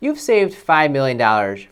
You've saved $5 million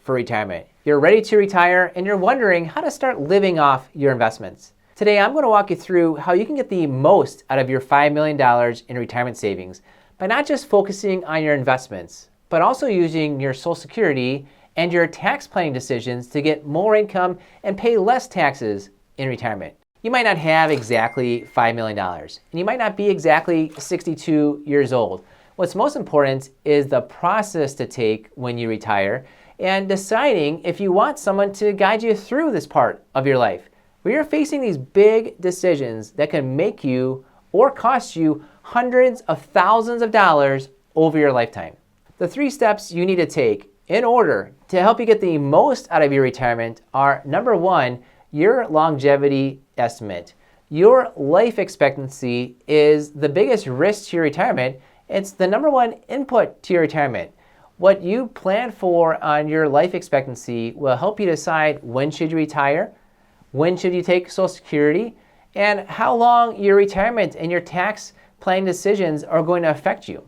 for retirement. You're ready to retire and you're wondering how to start living off your investments. Today I'm going to walk you through how you can get the most out of your $5 million in retirement savings by not just focusing on your investments, but also using your Social Security and your tax planning decisions to get more income and pay less taxes in retirement. You might not have exactly $5 million, and you might not be exactly 62 years old. What's most important is the process to take when you retire and deciding if you want someone to guide you through this part of your life, where you're facing these big decisions that can make you or cost you hundreds of thousands of dollars over your lifetime. The 3 steps you need to take in order to help you get the most out of your retirement are: number 1, your longevity estimate. Your life expectancy is the biggest risk to your retirement. It's the number 1 input to your retirement. What you plan for on your life expectancy will help you decide when should you retire, when should you take Social Security, and how long your retirement and your tax planning decisions are going to affect you.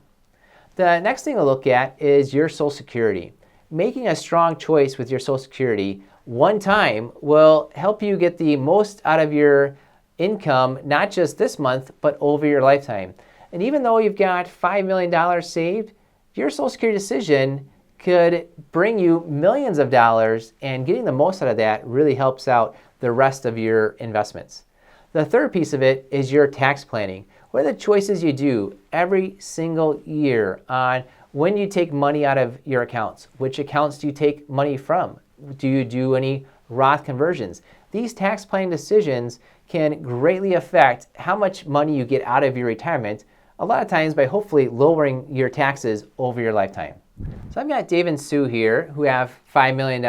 The next thing to look at is your Social Security. Making a strong choice with your Social Security one time will help you get the most out of your income, not just this month, but over your lifetime. And even though you've got $5 million saved, your Social Security decision could bring you millions of dollars, and getting the most out of that really helps out the rest of your investments. The third piece of it is your tax planning. What are the choices you do every single year on when you take money out of your accounts? Which accounts do you take money from? Do you do any Roth conversions? These tax planning decisions can greatly affect how much money you get out of your retirement, a lot of times by hopefully lowering your taxes over your lifetime. So I've got Dave and Sue here who have $5 million.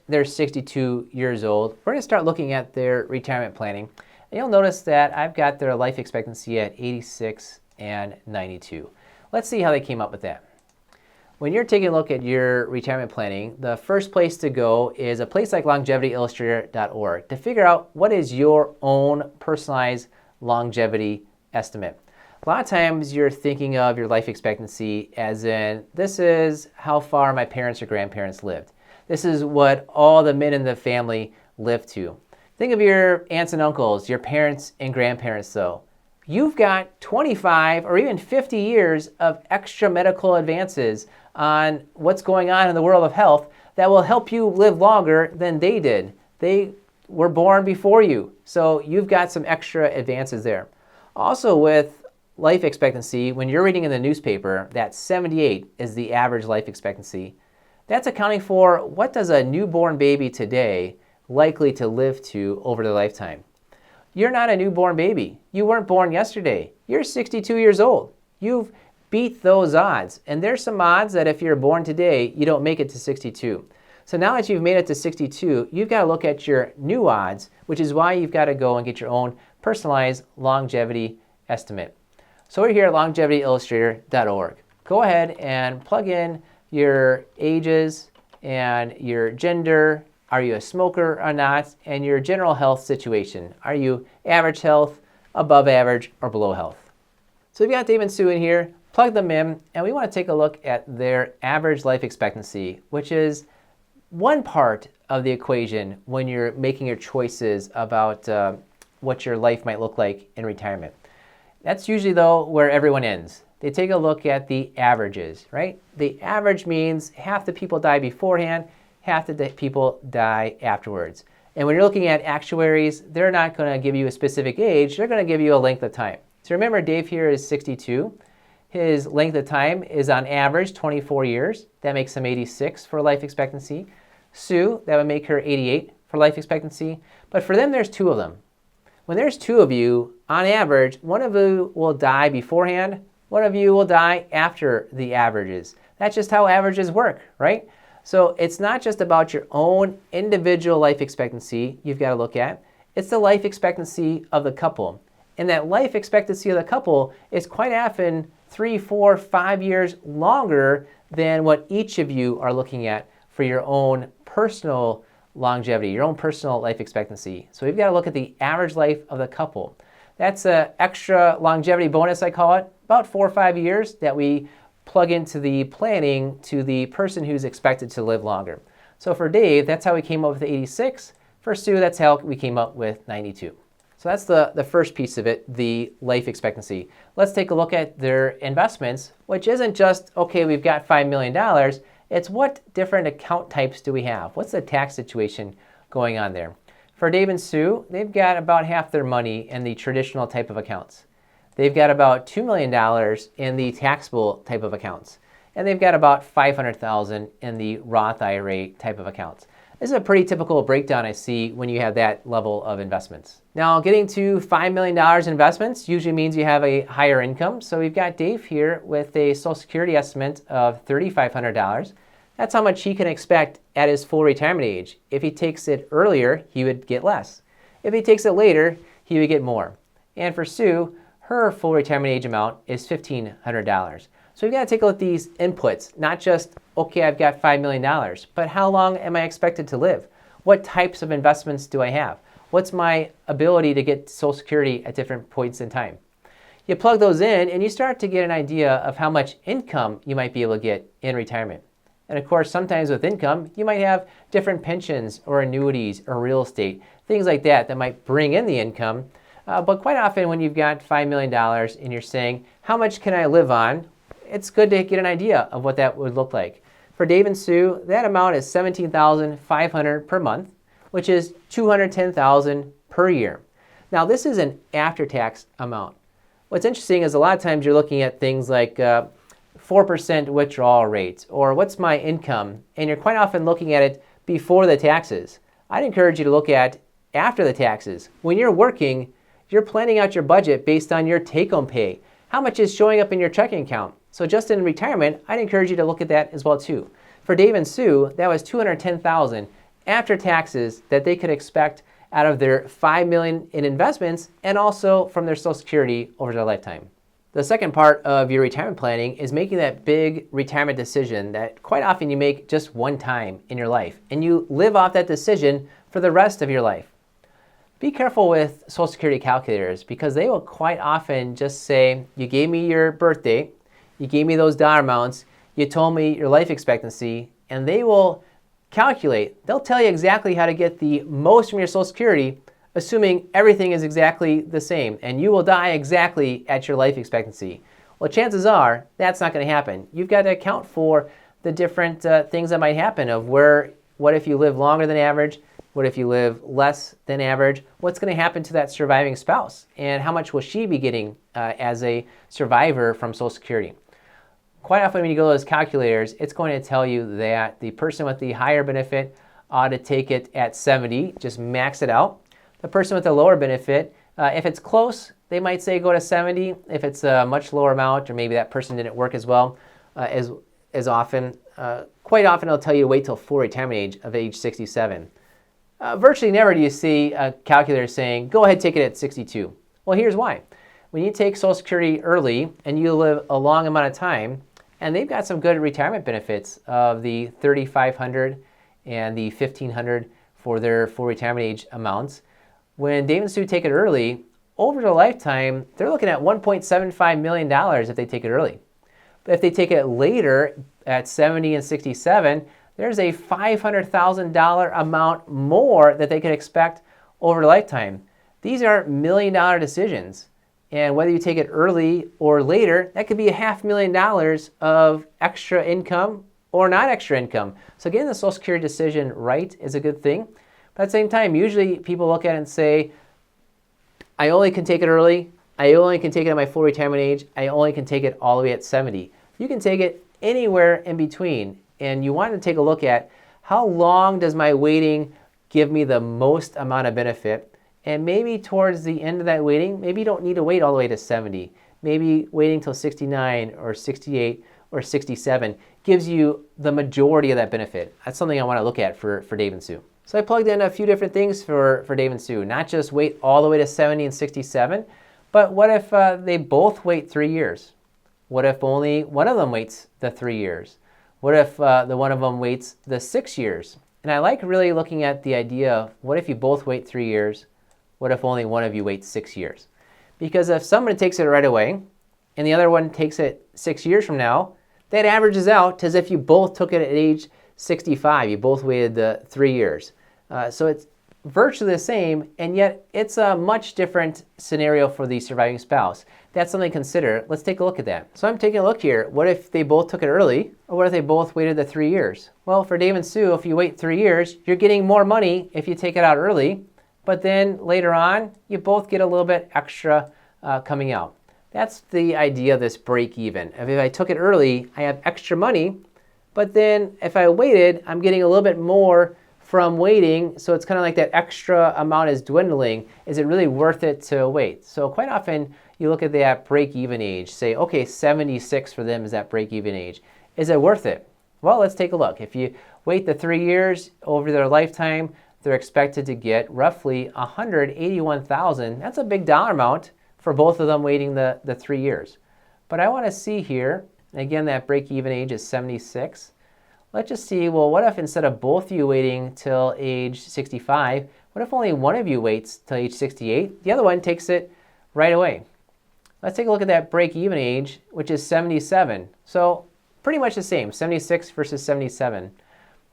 They're 62 years old. We're going to start looking at their retirement planning. And you'll notice that I've got their life expectancy at 86 and 92. Let's see how they came up with that. When you're taking a look at your retirement planning, the first place to go is a place like longevityillustrator.org to figure out what is your own personalized longevity estimate. A lot of times you're thinking of your life expectancy as in, this is how far my parents or grandparents lived. This is what all the men in the family lived to. Think of your aunts and uncles, your parents and grandparents though. You've got 25 or even 50 years of extra medical advances on what's going on in the world of health that will help you live longer than they did. They were born before you, so you've got some extra advances there. Also with life expectancy, when you're reading in the newspaper that 78 is the average life expectancy, that's accounting for what does a newborn baby today likely to live to over their lifetime. You're not a newborn baby. You weren't born yesterday. You're 62 years old. You've beat those odds. And there's some odds that if you're born today, you don't make it to 62. So now that you've made it to 62, you've got to look at your new odds, which is why you've got to go and get your own personalized longevity estimate. So we're here at longevityillustrator.org. Go ahead and plug in your ages and your gender. Are you a smoker or not? And your general health situation. Are you average health, above average, or below health? So we've got Dave and Sue in here. Plug them in, and we want to take a look at their average life expectancy, which is one part of the equation when you're making your choices about what your life might look like in retirement. That's usually, though, where everyone ends. They take a look at the averages, right? The average means half the people die beforehand, half the people die afterwards. And when you're looking at actuaries, they're not going to give you a specific age. They're going to give you a length of time. So remember, Dave here is 62. His length of time is on average 24 years. That makes him 86 for life expectancy. Sue, that would make her 88 for life expectancy. But for them, there's 2 of them. When there's 2 of you, on average, one of you will die beforehand, one of you will die after the averages. That's just how averages work, right? So it's not just about your own individual life expectancy you've got to look at. It's the life expectancy of the couple. And that life expectancy of the couple is quite often 3, 4, 5 years longer than what each of you are looking at for your own personal longevity, your own personal life expectancy. So we've got to look at the average life of the couple. That's an extra longevity bonus, I call it, about 4 or 5 years that we plug into the planning to the person who's expected to live longer. So for Dave, that's how we came up with 86. For Sue, that's how we came up with 92. So that's the first piece of it, the life expectancy. Let's take a look at their investments, which isn't just, okay, we've got $5 million. It's what different account types do we have? What's the tax situation going on there? For Dave and Sue, they've got about half their money in the traditional type of accounts. They've got about $2 million in the taxable type of accounts. And they've got about $500,000 in the Roth IRA type of accounts. This is a pretty typical breakdown I see when you have that level of investments. Now, getting to $5 million in investments usually means you have a higher income. So we've got Dave here with a Social Security estimate of $3,500. That's how much he can expect at his full retirement age. If he takes it earlier, he would get less. If he takes it later, he would get more. And for Sue, her full retirement age amount is $1,500. So we've got to take a look at these inputs, not just, okay, I've got $5 million, but how long am I expected to live? What types of investments do I have? What's my ability to get Social Security at different points in time? You plug those in and you start to get an idea of how much income you might be able to get in retirement. And of course, sometimes with income, you might have different pensions or annuities or real estate, things like that might bring in the income. But quite often when you've got $5 million and you're saying, how much can I live on? It's good to get an idea of what that would look like. For Dave and Sue, that amount is $17,500 per month, which is $210,000 per year. Now, this is an after-tax amount. What's interesting is a lot of times you're looking at things like 4% withdrawal rates, or what's my income, and you're quite often looking at it before the taxes. I'd encourage you to look at after the taxes. When you're working, you're planning out your budget based on your take-home pay. How much is showing up in your checking account? So just in retirement, I'd encourage you to look at that as well too. For Dave and Sue, that was $210,000 after taxes that they could expect out of their $5 million in investments and also from their Social Security over their lifetime. The second part of your retirement planning is making that big retirement decision that quite often you make just one time in your life, and you live off that decision for the rest of your life. Be careful with Social Security calculators because they will quite often just say, you gave me your birth date, you gave me those dollar amounts, you told me your life expectancy, and they will calculate. They'll tell you exactly how to get the most from your Social Security, assuming everything is exactly the same, and you will die exactly at your life expectancy. Well, chances are that's not going to happen. You've got to account for the different things that might happen of what if you live longer than average? What if you live less than average? What's going to happen to that surviving spouse? And how much will she be getting as a survivor from Social Security? Quite often when you go to those calculators, it's going to tell you that the person with the higher benefit ought to take it at 70, just max it out. The person with the lower benefit, if it's close, they might say go to 70. If it's a much lower amount, or maybe that person didn't work as well as often, quite often it'll tell you to wait till full retirement age of age 67. Virtually never do you see a calculator saying, go ahead, take it at 62. Well, here's why. When you take Social Security early and you live a long amount of time, and they've got some good retirement benefits of the $3,500 and the $1,500 for their full retirement age amounts. When Dave and Sue take it early, over their lifetime, they're looking at $1.75 million if they take it early. But if they take it later at 70 and 67, there's a $500,000 amount more that they could expect over their lifetime. These are $1 million decisions. And whether you take it early or later, that could be $500,000 of extra income or not extra income. So getting the Social Security decision right is a good thing. But at the same time, usually people look at it and say, I only can take it early, I only can take it at my full retirement age, I only can take it all the way at 70. You can take it anywhere in between. And you want to take a look at how long does my waiting give me the most amount of benefit? And maybe towards the end of that waiting, maybe you don't need to wait all the way to 70. Maybe waiting till 69 or 68 or 67 gives you the majority of that benefit. That's something I want to look at for Dave and Sue. So I plugged in a few different things for Dave and Sue. Not just wait all the way to 70 and 67, but what if they both wait 3 years? What if only one of them waits the 3 years? What if the one of them waits the 6 years? And I like really looking at the idea of what if you both wait 3 years? What if only one of you waits 6 years? Because if somebody takes it right away and the other one takes it 6 years from now, that averages out as if you both took it at age 65. You both waited the 3 years. So it's virtually the same, and yet it's a much different scenario for the surviving spouse. That's something to consider. Let's take a look at that. So I'm taking a look here. What if they both took it early, or what if they both waited the 3 years? Well, for Dave and Sue, if you wait 3 years, you're getting more money if you take it out early, but then later on, you both get a little bit extra coming out. That's the idea of this break even. If I took it early, I have extra money, but then if I waited, I'm getting a little bit more from waiting, so it's kind of like that extra amount is dwindling. Is it really worth it to wait? So quite often you look at that break-even age, say, okay, 76 for them is that break-even age. Is it worth it? Well, let's take a look. If you wait the 3 years over their lifetime, they're expected to get roughly $181,000. That's a big dollar amount for both of them waiting the 3 years. But I want to see here, again, that break-even age is 76. Let's just see, well, what if instead of both of you waiting till age 65, what if only one of you waits till age 68? The other one takes it right away. Let's take a look at that break-even age, which is 77. So pretty much the same, 76 versus 77.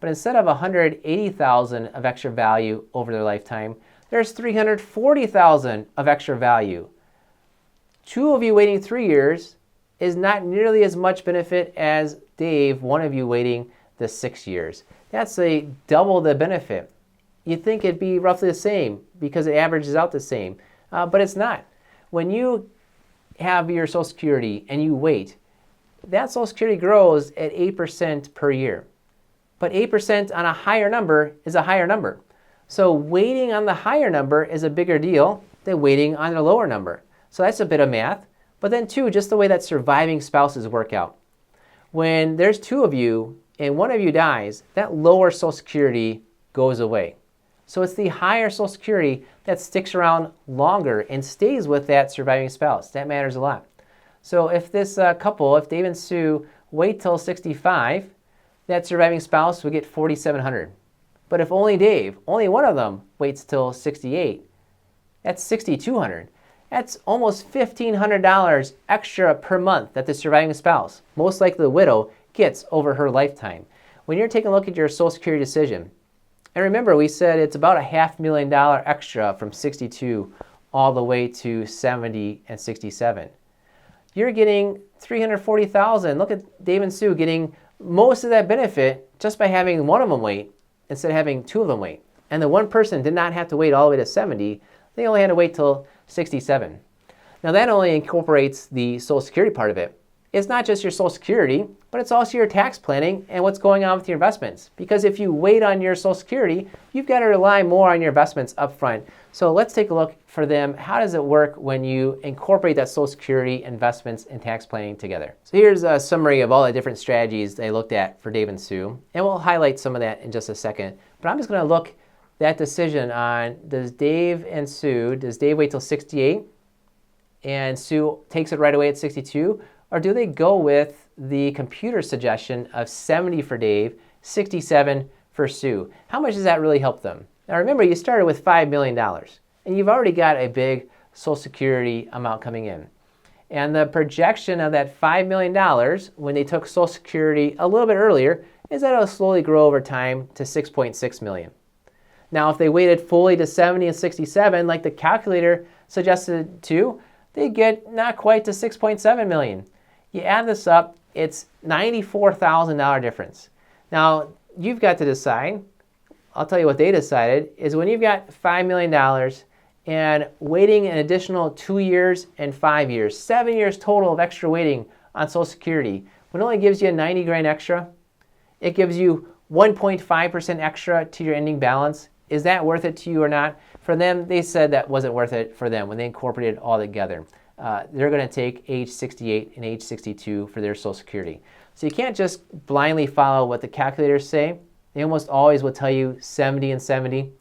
But instead of $180,000 of extra value over their lifetime, there's $340,000 of extra value. Two of you waiting 3 years is not nearly as much benefit as Dave, one of you waiting the 6 years. That's a double the benefit. You'd think it'd be roughly the same because it averages out the same, but it's not. When you have your Social Security and you wait, that Social Security grows at 8% per year. But 8% on a higher number is a higher number. So waiting on the higher number is a bigger deal than waiting on the lower number. So that's a bit of math. But then too, just the way that surviving spouses work out. When there's two of you and one of you dies, that lower Social Security goes away. So it's the higher Social Security that sticks around longer and stays with that surviving spouse. That matters a lot. So if this couple, if Dave and Sue wait till 65, that surviving spouse would get $4,700. But if only Dave, only one of them waits till 68, that's $6,200. That's almost $1,500 extra per month that the surviving spouse, most likely the widow, gets over her lifetime. When you're taking a look at your Social Security decision, and remember we said it's about $500,000 extra from 62 all the way to 70 and 67. You're getting $340,000. Look at Dave and Sue getting most of that benefit just by having one of them wait instead of having two of them wait. And the one person did not have to wait all the way to 70. They only had to wait till 67. Now that only incorporates the Social Security part of it. It's not just your Social Security, but it's also your tax planning and what's going on with your investments. Because if you wait on your Social Security, you've got to rely more on your investments up front. So let's take a look for them. How does it work when you incorporate that Social Security, investments, and tax planning together? So here's a summary of all the different strategies they looked at for Dave and Sue. And we'll highlight some of that in just a second. But I'm just going to look that decision on, does Dave wait till 68 and Sue takes it right away at 62? Or do they go with the computer suggestion of 70 for Dave, 67 for Sue? How much does that really help them? Now remember, you started with $5 million and you've already got a big Social Security amount coming in. And the projection of that $5 million when they took Social Security a little bit earlier is that it'll slowly grow over time to $6.6 million. Now if they waited fully to 70 and 67 like the calculator suggested to, they get not quite to $6.7 million. You add this up, it's $94,000 difference. Now, you've got to decide, I'll tell you what they decided, is when you've got $5 million and waiting an additional 2 years and 5 years, 7 years total of extra waiting on Social Security, when it only gives you $90,000 extra, it gives you 1.5% extra to your ending balance. Is that worth it to you or not? For them, they said that wasn't worth it for them when they incorporated it all together. They're going to take age 68 and age 62 for their Social Security. So you can't just blindly follow what the calculators say. They almost always will tell you 70 and 70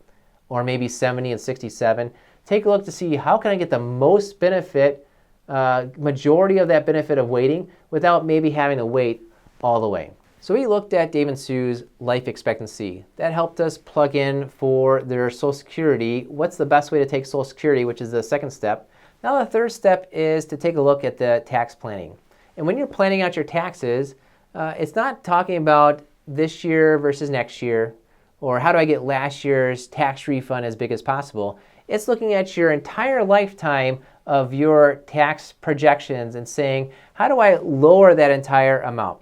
or maybe 70 and 67. Take a look to see how can I get the most benefit, majority of that benefit of waiting without maybe having to wait all the way. So we looked at Dave and Sue's life expectancy. That helped us plug in for their Social Security. What's the best way to take Social Security, which is the second step. Now the third step is to take a look at the tax planning. And when you're planning out your taxes, It's not talking about this year versus next year, or how do I get last year's tax refund as big as possible. It's looking at your entire lifetime of your tax projections and saying, how do I lower that entire amount?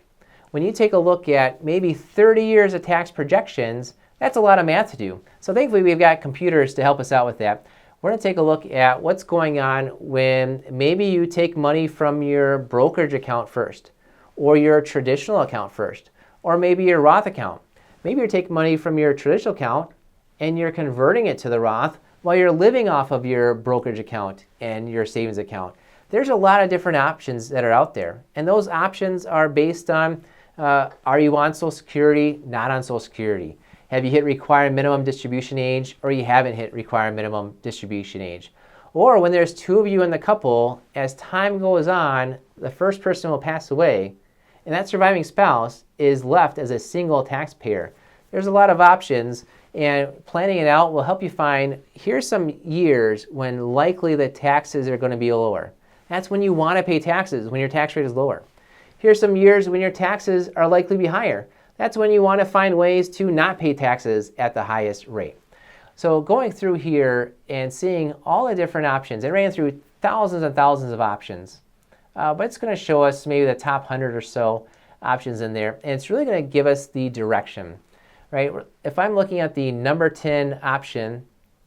When you take a look at maybe 30 years of tax projections, that's a lot of math to do. So thankfully we've got computers to help us out with that. We're going to take a look at what's going on when maybe you take money from your brokerage account first, or your traditional account first, or maybe your Roth account. Maybe you're taking money from your traditional account and you're converting it to the Roth while you're living off of your brokerage account and your savings account. There's a lot of different options that are out there, and those options are based on are you on Social Security, not on Social Security? Have you hit required minimum distribution age, or you haven't hit required minimum distribution age? Or when there's two of you in the couple, as time goes on, the first person will pass away, and that surviving spouse is left as a single taxpayer. There's a lot of options, and planning it out will help you find, here's some years when likely the taxes are going to be lower. That's when you want to pay taxes, when your tax rate is lower. Here's some years when your taxes are likely to be higher. That's when you want to find ways to not pay taxes at the highest rate. So going through here and seeing all the different options, it ran through thousands and thousands of options, but it's going to show us maybe the top 100 or so options in there, and it's really going to give us the direction, right? If I'm looking at the number 10 option,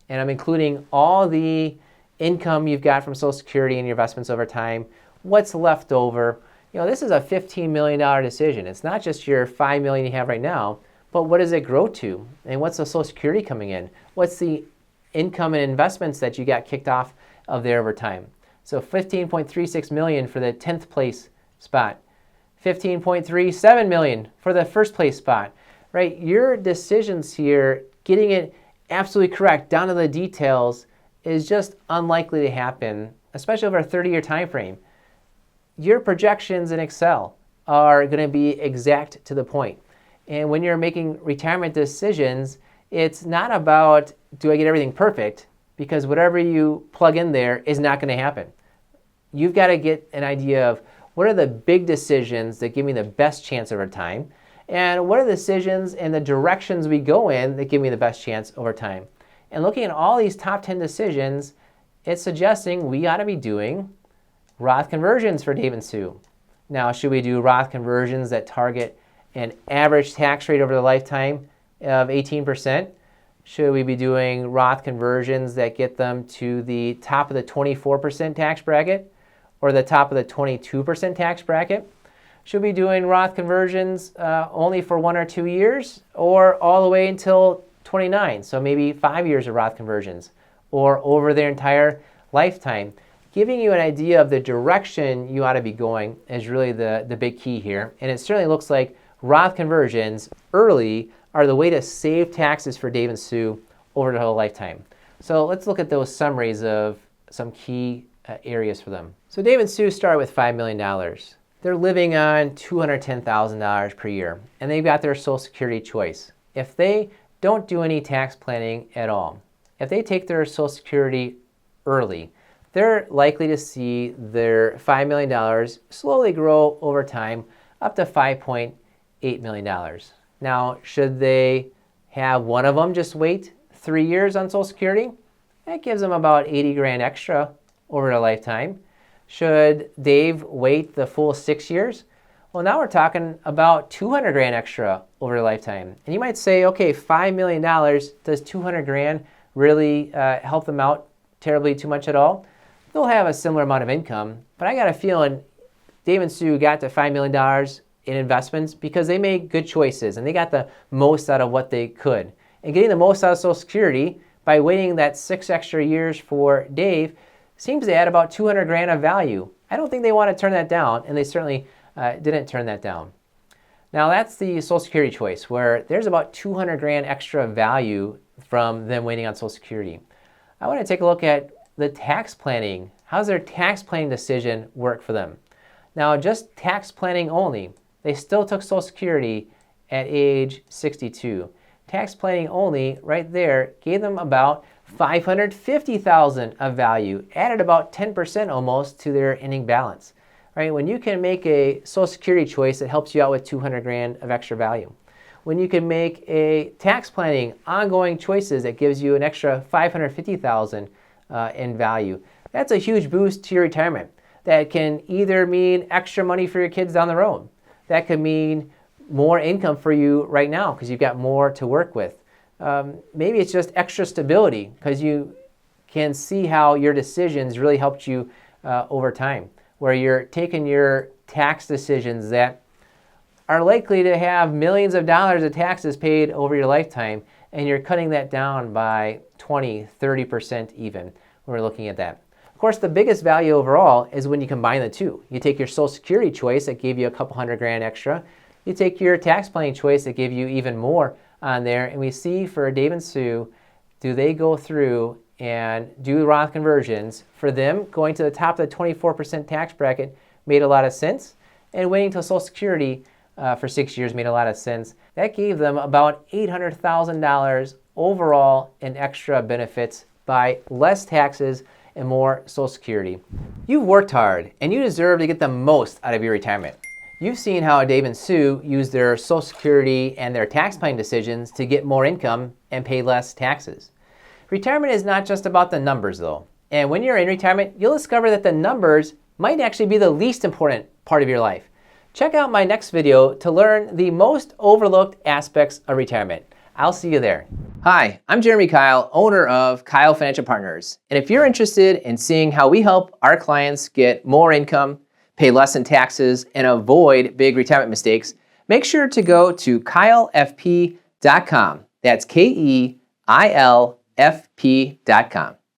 and I'm including all the income you've got from Social Security and your investments over time, what's left over? This is a $15 million decision. It's not just your $5 million you have right now, but what does it grow to? And what's the Social Security coming in? What's the income and investments that you got kicked off of there over time? So $15.36 million for the 10th place spot, $15.37 million for the first place spot, right? Your decisions here, getting it absolutely correct down to the details, is just unlikely to happen, especially over a 30-year time frame. Your projections in Excel are going to be exact to the point. And when you're making retirement decisions, it's not about, do I get everything perfect? Because whatever you plug in there is not going to happen. You've got to get an idea of what are the big decisions that give me the best chance over time, and what are the decisions and the directions we go in that give me the best chance over time. And looking at all these top 10 decisions, it's suggesting we ought to be doing Roth conversions for Dave and Sue. Now, should we do Roth conversions that target an average tax rate over the lifetime of 18%? Should we be doing Roth conversions that get them to the top of the 24% tax bracket or the top of the 22% tax bracket? Should we be doing Roth conversions only for 1 or 2 years, or all the way until 29? So maybe 5 years of Roth conversions, or over their entire lifetime. Giving you an idea of the direction you ought to be going is really the big key here. And it certainly looks like Roth conversions early are the way to save taxes for Dave and Sue over the whole lifetime. So let's look at those summaries of some key areas for them. So Dave and Sue start with $5 million. They're living on $210,000 per year, and they've got their Social Security choice. If they don't do any tax planning at all, if they take their Social Security early, they're likely to see their $5 million slowly grow over time up to $5.8 million. Now, should they have one of them just wait 3 years on Social Security? That gives them about 80 grand extra over their lifetime. Should Dave wait the full 6 years? Well, now we're talking about 200 grand extra over their lifetime. And you might say, okay, $5 million, does 200 grand really help them out terribly too much at all? They'll have a similar amount of income, but I got a feeling Dave and Sue got to $5 million in investments because they made good choices and they got the most out of what they could. And getting the most out of Social Security by waiting that 6 extra years for Dave seems to add about 200 grand of value. I don't think they want to turn that down, and they certainly didn't turn that down. Now that's the Social Security choice, where there's about 200 grand extra value from them waiting on Social Security. I want to take a look at the tax planning. How's their tax planning decision work for them? Now, just tax planning only, they still took Social Security at age 62. Tax planning only, right there, gave them about $550,000 of value, added about 10% almost to their ending balance. right? When you can make a Social Security choice that helps you out with 200 grand of extra value. When you can make a tax planning ongoing choices that gives you an extra 550,000 in value. That's a huge boost to your retirement. That can either mean extra money for your kids down the road. That could mean more income for you right now because you've got more to work with. Maybe it's just extra stability because you can see how your decisions really helped you over time, where you're taking your tax decisions that are likely to have millions of dollars of taxes paid over your lifetime, and you're cutting that down by 20, 30% even when we're looking at that. Of course, the biggest value overall is when you combine the two. You take your Social Security choice that gave you a couple hundred grand extra. You take your tax planning choice that gave you even more on there, and we see for Dave and Sue, do they go through and do Roth conversions? For them, going to the top of the 24% tax bracket made a lot of sense, and waiting till Social Security for 6 years made a lot of sense. That gave them about $800,000 overall in extra benefits by less taxes and more Social Security. You've worked hard and you deserve to get the most out of your retirement. You've seen how Dave and Sue use their Social Security and their tax planning decisions to get more income and pay less taxes. Retirement is not just about the numbers though. And when you're in retirement, you'll discover that the numbers might actually be the least important part of your life. Check out my next video to learn the most overlooked aspects of retirement. I'll see you there. Hi, I'm Jeremy Keil, owner of Keil Financial Partners. And if you're interested in seeing how we help our clients get more income, pay less in taxes, and avoid big retirement mistakes, make sure to go to keilfp.com. That's KEILFP.com.